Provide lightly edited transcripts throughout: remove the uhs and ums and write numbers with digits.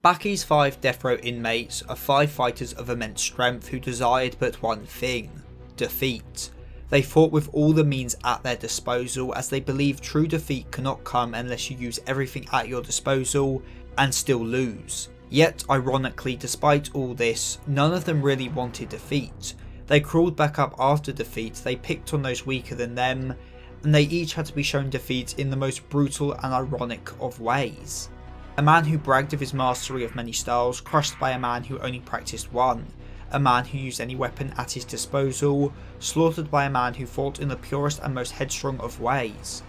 Baki's 5 Deathrow inmates are 5 fighters of immense strength who desired but one thing: defeat. They fought with all the means at their disposal, as they believed true defeat cannot come unless you use everything at your disposal and still lose. Yet ironically, despite all this, none of them really wanted defeat. They crawled back up after defeat, they picked on those weaker than them, and they each had to be shown defeat in the most brutal and ironic of ways. A man who bragged of his mastery of many styles, crushed by a man who only practiced one. A man who used any weapon at his disposal, slaughtered by a man who fought in the purest and most headstrong of ways.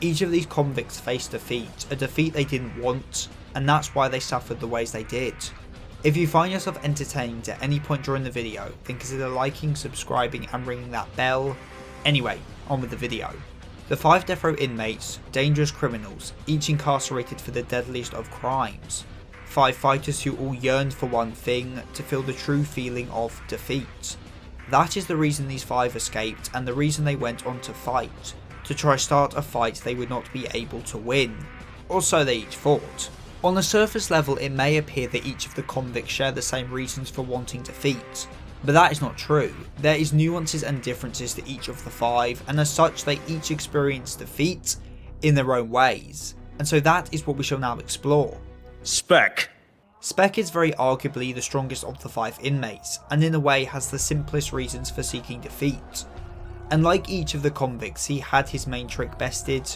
Each of these convicts faced defeat, a defeat they didn't want, and that's why they suffered the ways they did. If you find yourself entertained at any point during the video, then consider liking, subscribing and ringing that bell. Anyway, on with the video. The 5 Deathrow inmates, dangerous criminals, each incarcerated for the deadliest of crimes. 5 fighters who all yearned for one thing: to feel the true feeling of defeat. That is the reason these 5 escaped, and the reason they went on to fight. To try start a fight they would not be able to win. Or so they each thought. On the surface level, it may appear that each of the convicts share the same reasons for wanting defeat, but that is not true. There is nuances and differences to each of the 5, and as such they each experience defeat in their own ways, and so that is what we shall now explore. Spec. Spec is very arguably the strongest of the 5 inmates, and in a way has the simplest reasons for seeking defeat. And like each of the convicts, he had his main trick bested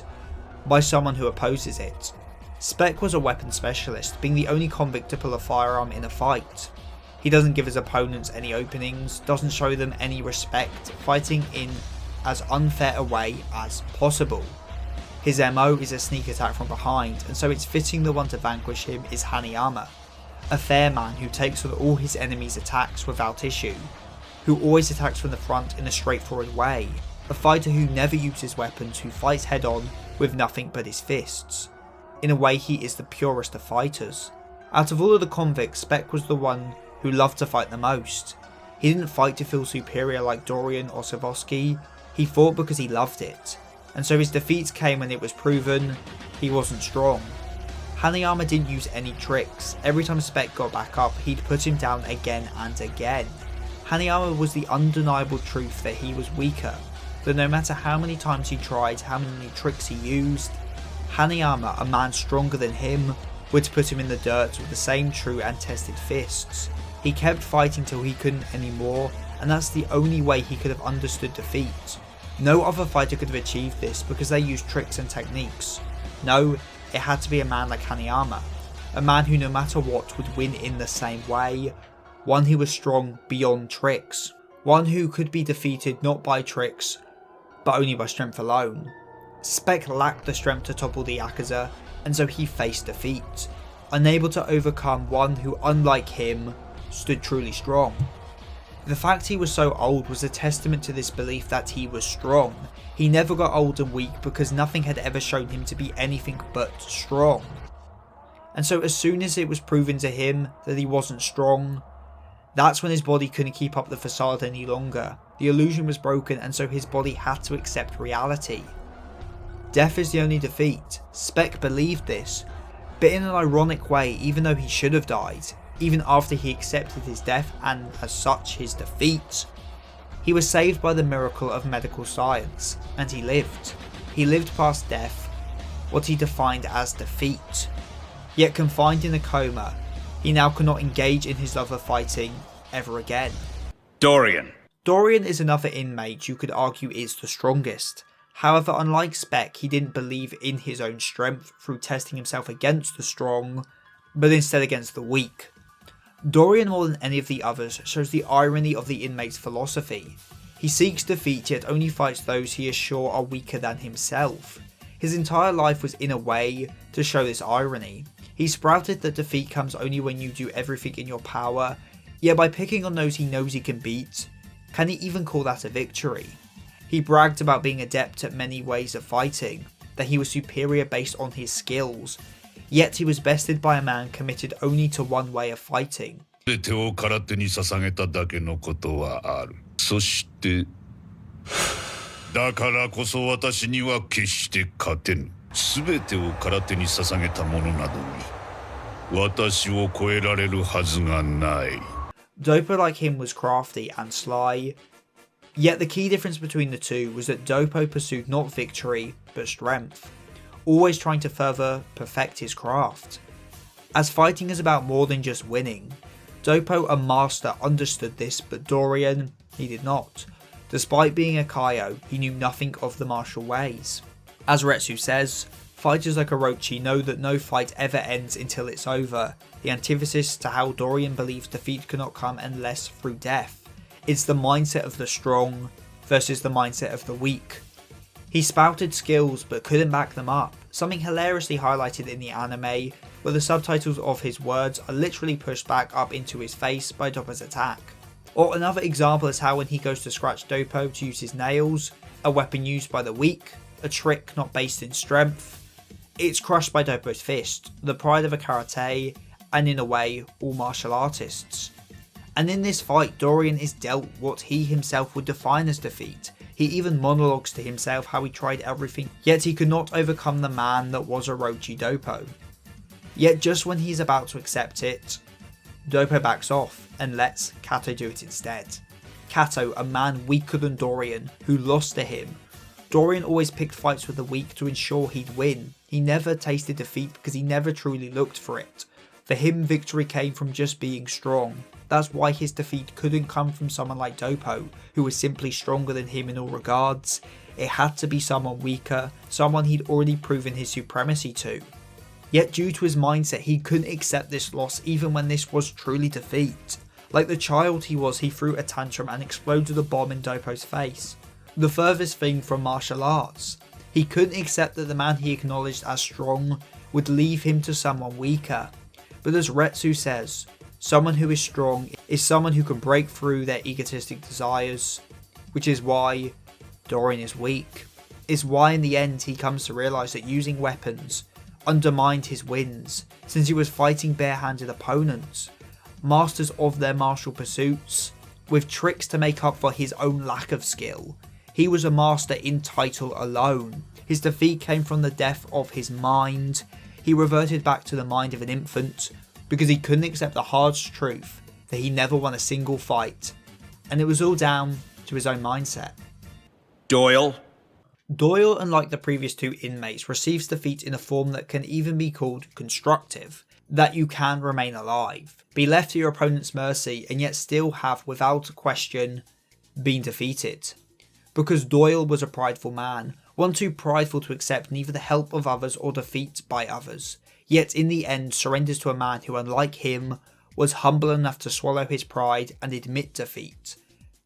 by someone who opposes it. Spec was a weapon specialist, being the only convict to pull a firearm in a fight. He doesn't give his opponents any openings, doesn't show them any respect, fighting in as unfair a way as possible. His MO is a sneak attack from behind, and so it's fitting the one to vanquish him is Hanayama, a fair man who takes on all his enemies' attacks without issue, who always attacks from the front in a straightforward way, a fighter who never uses weapons, who fights head on with nothing but his fists. In a way, he is the purest of fighters. Out of all of the convicts, Spec was the one who loved to fight the most. He didn't fight to feel superior like Dorian or Savosky, he fought because he loved it, and so his defeats came when it was proven he wasn't strong. Hanayama didn't use any tricks. Every time Spec got back up, he'd put him down again and again. Hanayama was the undeniable truth that he was weaker, that no matter how many times he tried, how many tricks he used, Hanayama, a man stronger than him, would put him in the dirt with the same true and tested fists. He kept fighting till he couldn't anymore, and that's the only way he could have understood defeat. No other fighter could have achieved this because they used tricks and techniques. No, it had to be a man like Hanayama, a man who no matter what would win in the same way, one who was strong beyond tricks, one who could be defeated not by tricks, but only by strength alone. Spec lacked the strength to topple the Yakuza, and so he faced defeat, unable to overcome one who, unlike him, stood truly strong. The fact he was so old was a testament to this belief that he was strong. He never got old and weak because nothing had ever shown him to be anything but strong. And so as soon as it was proven to him that he wasn't strong, that's when his body couldn't keep up the facade any longer. The illusion was broken, and so his body had to accept reality. Death is the only defeat. Spec believed this, but in an ironic way, even though he should have died, even after he accepted his death and as such his defeat, he was saved by the miracle of medical science, and he lived. He lived past death, what he defined as defeat. Yet confined in a coma, he now cannot engage in his love of fighting ever again. Dorian. Dorian is another inmate you could argue is the strongest. However, unlike Spec, he didn't believe in his own strength through testing himself against the strong, but instead against the weak. Dorian, more than any of the others, shows the irony of the inmate's philosophy. He seeks defeat, yet only fights those he is sure are weaker than himself. His entire life was in a way to show this irony. He sprouted that defeat comes only when you do everything in your power, yet by picking on those he knows he can beat, can he even call that a victory? He bragged about being adept at many ways of fighting, that he was superior based on his skills, yet he was bested by a man committed only to one way of fighting. 私を超えられるはずがない。 Dopo, like him, was crafty and sly, yet the key difference between the two was that Dopo pursued not victory, but strength, always trying to further perfect his craft. As fighting is about more than just winning, Dopo, a master, understood this, but Dorian, he did not. Despite being a Kaio, he knew nothing of the martial ways. As Retsu says, fighters like Orochi know that no fight ever ends until it's over, the antithesis to how Dorian believes defeat cannot come unless through death. It's the mindset of the strong versus the mindset of the weak. He spouted skills but couldn't back them up, something hilariously highlighted in the anime, where the subtitles of his words are literally pushed back up into his face by Dopo's attack. Or another example is how when he goes to scratch Dopo to use his nails, a weapon used by the weak, a trick not based in strength, it's crushed by Dopo's fist, the pride of a karate, and in a way, all martial artists. And in this fight, Dorian is dealt what he himself would define as defeat. He even monologues to himself how he tried everything, yet he could not overcome the man that was Orochi Dopo. Yet just when he's about to accept it, Dopo backs off and lets Kato do it instead. Kato, a man weaker than Dorian, who lost to him. Dorian always picked fights with the weak to ensure he'd win. He never tasted defeat because he never truly looked for it. For him, victory came from just being strong. That's why his defeat couldn't come from someone like Dopo, who was simply stronger than him in all regards. It had to be someone weaker, someone he'd already proven his supremacy to. Yet due to his mindset, he couldn't accept this loss even when this was truly defeat. Like the child he was, he threw a tantrum and exploded a bomb in Dopo's face. The furthest thing from martial arts. He couldn't accept that the man he acknowledged as strong would leave him to someone weaker. But as Retsu says, someone who is strong is someone who can break through their egotistic desires, which is why Dorian is weak. It's why in the end he comes to realise that using weapons undermined his wins, since he was fighting barehanded opponents, masters of their martial pursuits, with tricks to make up for his own lack of skill. He was a master in title alone. His defeat came from the death of his mind. He reverted back to the mind of an infant because he couldn't accept the harsh truth that he never won a single fight, and it was all down to his own mindset. Doyle. Doyle, unlike the previous two inmates, receives defeat in a form that can even be called constructive, that you can remain alive, be left to your opponent's mercy, and yet still have, without question, been defeated. Because Doyle was a prideful man, one too prideful to accept neither the help of others or defeat by others, yet in the end surrenders to a man who, unlike him, was humble enough to swallow his pride and admit defeat.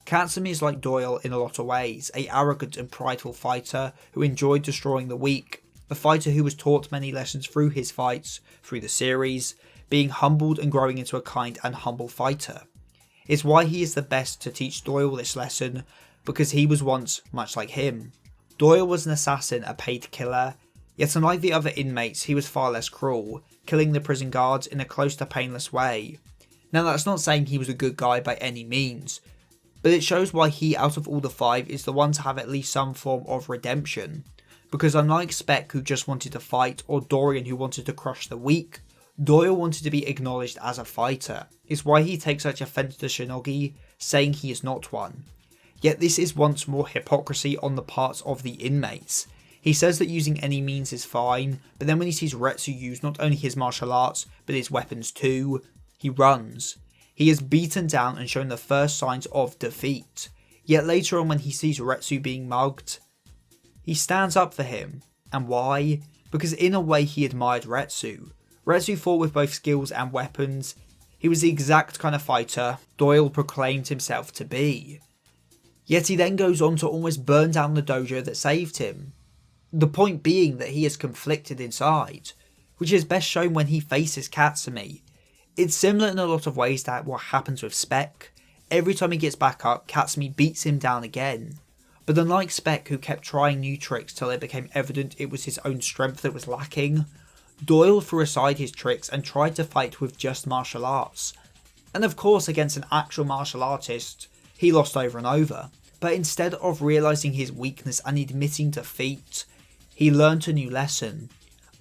Katsumi is like Doyle in a lot of ways, a arrogant and prideful fighter who enjoyed destroying the weak, a fighter who was taught many lessons through his fights, through the series, being humbled and growing into a kind and humble fighter. It's why he is the best to teach Doyle this lesson, because he was once much like him. Doyle was an assassin, a paid killer, yet unlike the other inmates he was far less cruel, killing the prison guards in a close to painless way. Now that's not saying he was a good guy by any means, but it shows why he, out of all the five, is the one to have at least some form of redemption. Because unlike Spec, who just wanted to fight, or Dorian, who wanted to crush the weak, Doyle wanted to be acknowledged as a fighter. It's why he takes such offense to Shinogi, saying he is not one. Yet this is once more hypocrisy on the parts of the inmates. He says that using any means is fine, but then when he sees Retsu use not only his martial arts, but his weapons too, he runs. He is beaten down and shown the first signs of defeat. Yet later on when he sees Retsu being mugged, he stands up for him. And why? Because in a way he admired Retsu. Retsu fought with both skills and weapons. He was the exact kind of fighter Doyle proclaimed himself to be. Yet he then goes on to almost burn down the dojo that saved him. The point being that he is conflicted inside, which is best shown when he faces Katsumi. It's similar in a lot of ways to what happens with Spec. Every time he gets back up, Katsumi beats him down again. But unlike Spec, who kept trying new tricks till it became evident it was his own strength that was lacking, Doyle threw aside his tricks and tried to fight with just martial arts. And of course against an actual martial artist, he lost over and over. But instead of realising his weakness and admitting defeat, he learnt a new lesson.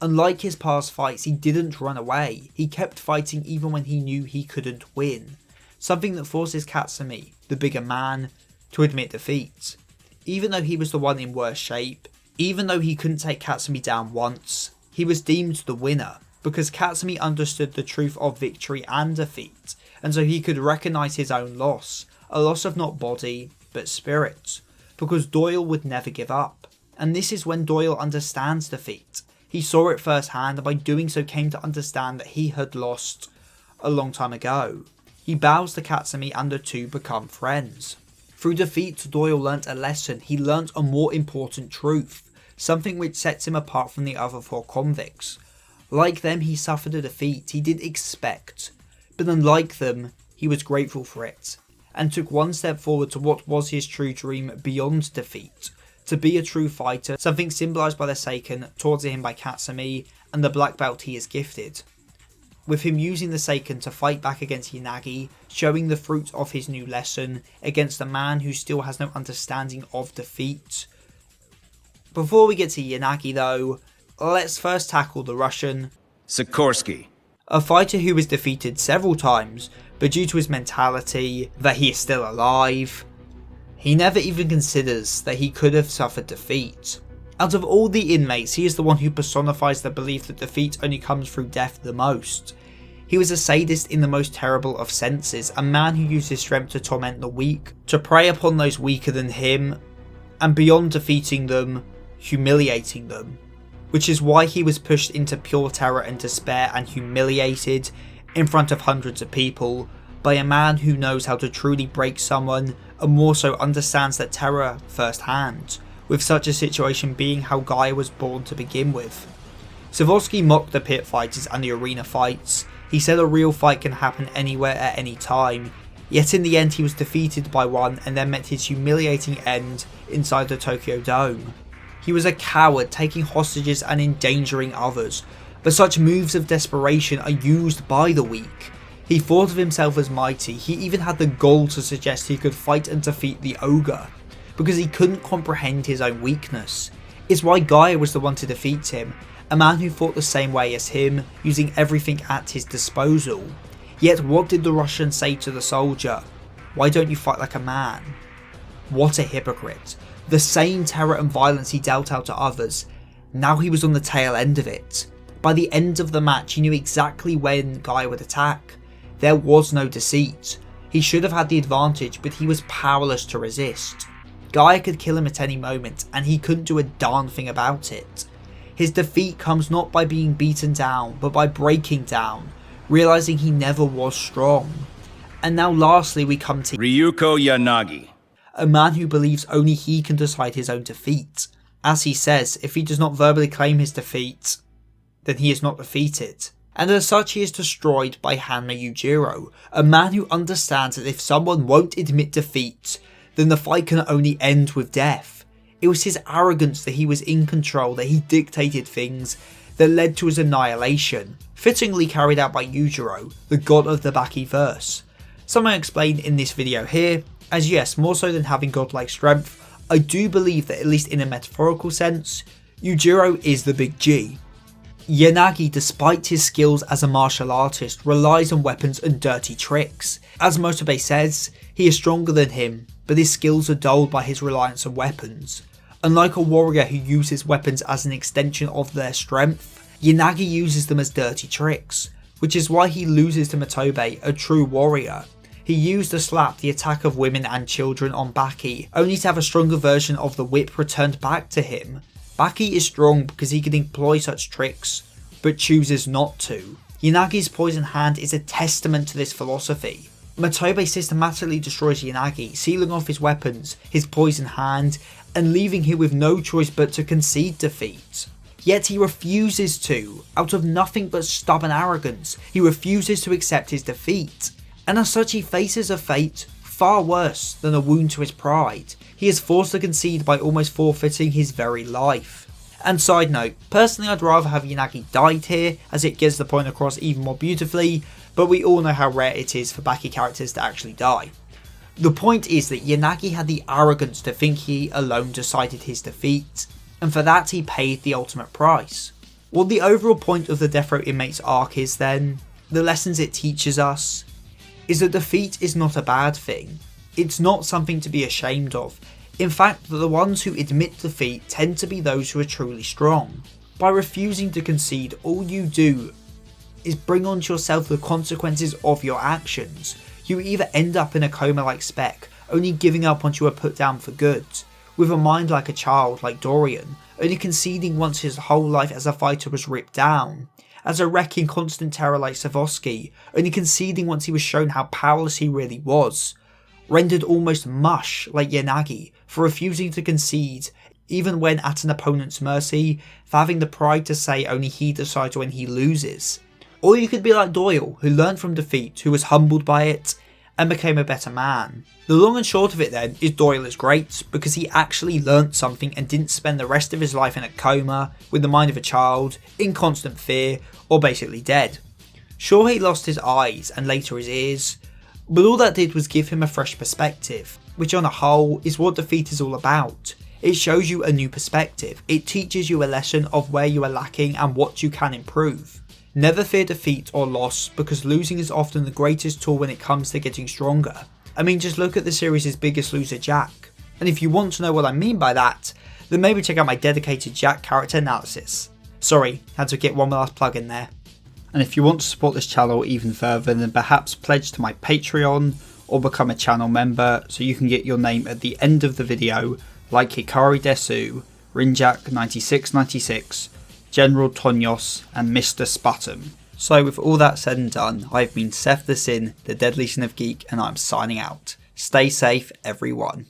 Unlike his past fights, he didn't run away, he kept fighting even when he knew he couldn't win, something that forces Katsumi, the bigger man, to admit defeat. Even though he was the one in worse shape, even though he couldn't take Katsumi down once, he was deemed the winner, because Katsumi understood the truth of victory and defeat, and so he could recognise his own loss, a loss of not body, but spirit, because Doyle would never give up. And this is when Doyle understands defeat. He saw it firsthand, and by doing so came to understand that he had lost a long time ago. He bows to Katsumi and the two become friends. Through defeat, Doyle learnt a lesson. He learnt a more important truth, something which sets him apart from the other 4 convicts. Like them, he suffered a defeat he did expect, but unlike them, he was grateful for it, and took one step forward to what was his true dream beyond defeat, to be a true fighter, something symbolised by the Seiken taught to him by Katsumi and the black belt he is gifted. With him using the Seiken to fight back against Yanagi, showing the fruit of his new lesson against a man who still has no understanding of defeat. Before we get to Yanagi though, let's first tackle the Russian Sikorsky. A fighter who was defeated several times, but due to his mentality that he is still alive, he never even considers that he could have suffered defeat. Out of all the inmates, he is the one who personifies the belief that defeat only comes through death the most. He was a sadist in the most terrible of senses, a man who used his strength to torment the weak, to prey upon those weaker than him, and beyond defeating them, humiliating them. Which is why he was pushed into pure terror and despair and humiliated in front of hundreds of people by a man who knows how to truly break someone and more so understands that terror firsthand, with such a situation being how Guy was born to begin with. Sikorsky mocked the pit fighters and the arena fights. He said a real fight can happen anywhere at any time, yet in the end he was defeated by one and then met his humiliating end inside the Tokyo Dome. He was a coward, taking hostages and endangering others, but such moves of desperation are used by the weak. He thought of himself as mighty. He even had the gall to suggest he could fight and defeat the ogre, because he couldn't comprehend his own weakness. It's why Guy was the one to defeat him, a man who fought the same way as him, using everything at his disposal. Yet what did the Russian say to the soldier? Why don't you fight like a man? What a hypocrite. The same terror and violence he dealt out to others, now he was on the tail end of it. By the end of the match he knew exactly when Guy would attack. There was no deceit. He should have had the advantage, but he was powerless to resist. Guy could kill him at any moment and he couldn't do a darn thing about it. His defeat comes not by being beaten down, but by breaking down, realising he never was strong. And now lastly we come to Ryuko Yanagi. a man who believes only he can decide his own defeat. As he says, if he does not verbally claim his defeat, then he is not defeated. And as such he is destroyed by Hanma Yujiro, a man who understands that if someone won't admit defeat, then the fight can only end with death. It was his arrogance that he was in control, that he dictated things, that led to his annihilation, fittingly carried out by Yujiro, the god of the Baki verse. Some I explained in this video here, as yes, more so than having godlike strength, I do believe that at least in a metaphorical sense, Yujiro is the big G. Yanagi, despite his skills as a martial artist, relies on weapons and dirty tricks. As Motobe says, he is stronger than him, but his skills are dulled by his reliance on weapons. Unlike a warrior who uses weapons as an extension of their strength, Yanagi uses them as dirty tricks, which is why he loses to Motobe, a true warrior. He used the slap, the attack of women and children on Baki, only to have a stronger version of the whip returned back to him. Baki is strong because he can employ such tricks, but chooses not to. Yanagi's poison hand is a testament to this philosophy. Motobe systematically destroys Yanagi, sealing off his weapons, his poison hand, and leaving him with no choice but to concede defeat. Yet he refuses to, out of nothing but stubborn arrogance. He refuses to accept his defeat. And as such he faces a fate far worse than a wound to his pride. He is forced to concede by almost forfeiting his very life. And side note, personally I'd rather have Yanagi died here, as it gets the point across even more beautifully, but we all know how rare it is for Baki characters to actually die. The point is that Yanagi had the arrogance to think he alone decided his defeat, and for that he paid the ultimate price. What the overall point of the Deathrow Inmates arc is then, the lessons it teaches us, is that defeat is not a bad thing. It's not something to be ashamed of. In fact, the ones who admit defeat tend to be those who are truly strong. By refusing to concede, all you do is bring onto yourself the consequences of your actions. You either end up in a coma like Spec, only giving up once you are put down for good, with a mind like a child like Dorian, only conceding once his whole life as a fighter was ripped down, as a wreck in constant terror like Savosky, only conceding once he was shown how powerless he really was, rendered almost mush like Yanagi for refusing to concede even when at an opponent's mercy, for having the pride to say only he decides when he loses. Or you could be like Doyle, who learned from defeat, who was humbled by it, and became a better man. The long and short of it then is Doyle is great, because he actually learnt something and didn't spend the rest of his life in a coma, with the mind of a child, in constant fear, or basically dead. Sure, he lost his eyes and later his ears, but all that did was give him a fresh perspective, which on a whole is what defeat is all about. It shows you a new perspective, it teaches you a lesson of where you are lacking and what you can improve. Never fear defeat or loss, because losing is often the greatest tool when it comes to getting stronger. I mean, just look at the series' biggest loser, Jack. And if you want to know what I mean by that, then maybe check out my dedicated Jack character analysis. Sorry, had to get one last plug in there. And if you want to support this channel even further, then perhaps pledge to my Patreon or become a channel member so you can get your name at the end of the video, like Hikari Desu, Rinjak9696, General Tonyos, and Mr. Sputum. So with all that said and done, I've been Seth the Sin, the Deadly Sin of Geek, and I'm signing out. Stay safe, everyone.